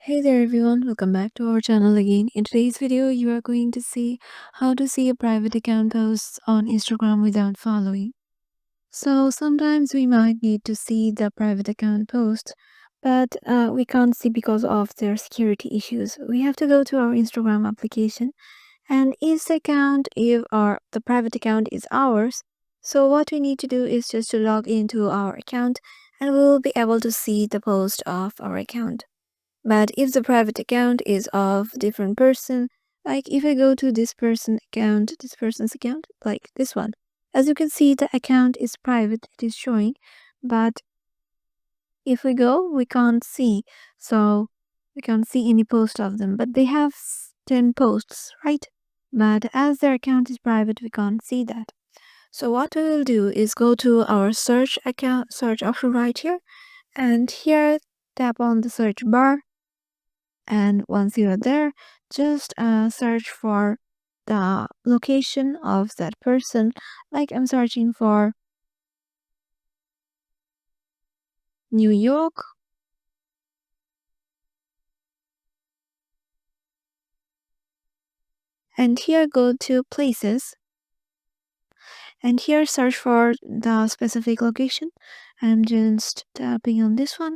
Hey there everyone, welcome back to our channel again. In today's video, you are going to see how to see a private account posts on Instagram without following. So sometimes we might need to see the private account post, but we can't see because of their security issues. We have to go to our Instagram application, and if the private account is ours, so what we need to do is just to log into our account and we will be able to see the post of our account. But if the private account is of different person, like if I go to this person's account, like this one, as you can see, the account is private, it is showing, but if we go, we can't see. So we can't see any post of them, but they have 10 posts, right? But as their account is private, we can't see that. So what we will do is go to our search option right here, and here tap on the search bar, and once you are there, just search for the location of that person. Like I'm searching for New York, and here go to places, and here search for the specific location. I'm just tapping on this one,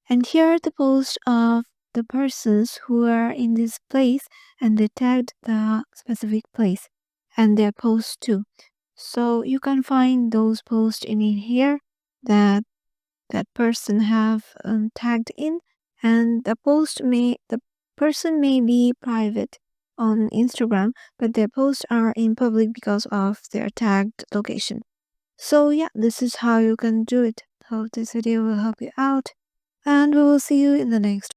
and here the post of the persons who are in this place, and they tagged the specific place and their post too. So you can find those posts in here that that person have tagged in, and the person may be private on Instagram, but their posts are in public because of their tagged location. So yeah, this is how you can do it. Hope this video will help you out, and we will see you in the next